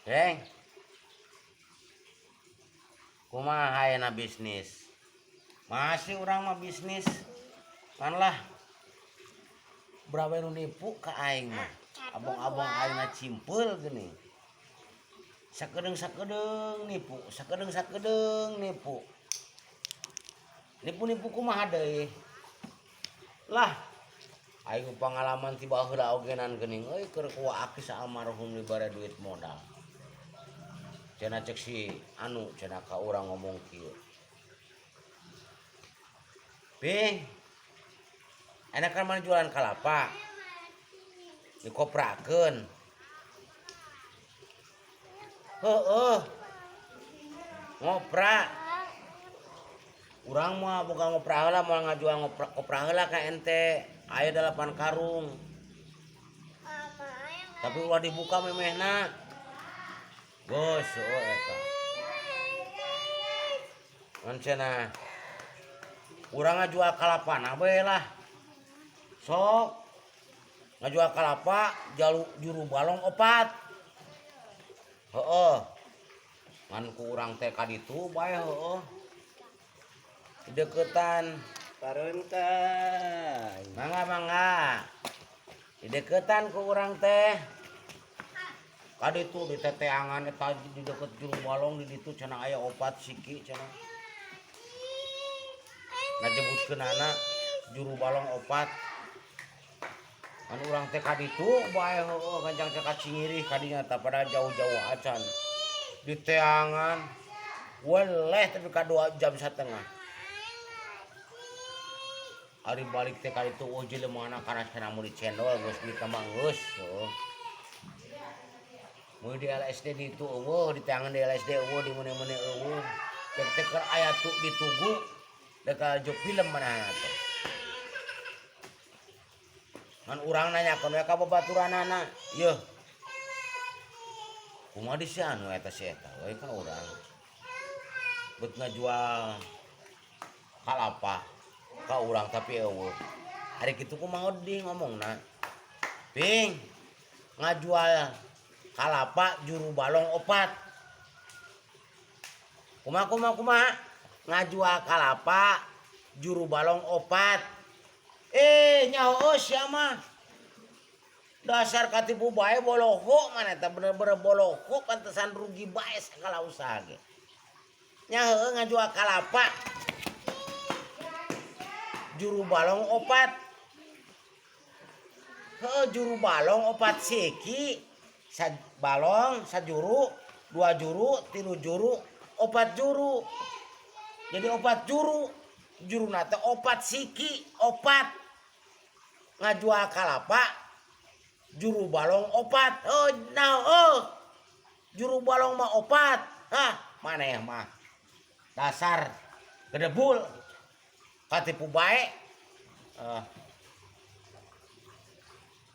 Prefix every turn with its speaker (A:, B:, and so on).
A: Geng, kumaha ayeuna bisnis? Masih urang mah bisnis. Kan lah berapa nu nipu ka aing mah. Abong-abong ayeuna cimpul geuning. Sakedeung nipu, sakedeung nipu. Nipu-nipu kumaha deui? Lah, aing pengalaman tiba heula ogenan geuning euy keur kuwaaki sa almarhum dibere duit modal. Cenah cek si anu cenah ka urang ngomong kieu. Ping, enak kan mana jualan kalapa? Dikoprakeun. Heueuh. Ngopra. Urang mah boga ngopra heula moal ngajual ngopra heula ka ente. Aya 8 karung. Tapi ulah dibuka memehna. Bos, eta. Mun cenah urang ngajual kalapana bae lah. Sok ngajual kalapa juru balong 4. Heueuh. Ngan ku urang teh ka ditu bae heueuh. Deketan
B: Pareun teh.
A: mangga. Di deketan ku urang teh. Ka ditu di teteangan eta di deket juru balong di ditu cenah aya 4 siki cenah. Ngajebutkeunana juru balong 4. Kan urang teh ka ditu bae heueuh gancang cek ka Cingirih kadinya teh pada jauh-jauh acan. Di teangan weleh tapi ka 2 jam setengah. Ari balik teh ka ditu oh jeleumana kana cenah mun dicendol geus ditambah geus heueuh. Mun di LSD ditu eueuh di teangan di LSD eueuh di mene-mene eueuh. Cek teh keur aya tu ditugu dek ajo film manehna teh. Ngan urang nanyakeun we ka babaturanana, "Yeuh, kumaha di si anu eta si eta we ka urang. Beut ngajual kalapa ka urang tapi eueuh." Ari kitu kumaha deui ngomongna? Ping, ngajual kalapa juru balong 4. Kumaha? Ngajual kalapa juru balong 4. Nyaho sia mah. Dasar katipu bae boloho mana eta bener-bener boloho pantesan rugi bae sagala usaha ge. Nya heueuh ngajual kalapa juru balong 4. Heueuh juru balong 4 siki. Balong sajuru, 2 juru, 3 juru, 4 juru. Jadi 4 juru. Juruna teh 4 siki, 4. Ngajual kalapa juru balong 4. Juru balong mah 4. Hah, maneh mah dasar gedebul katipu bae.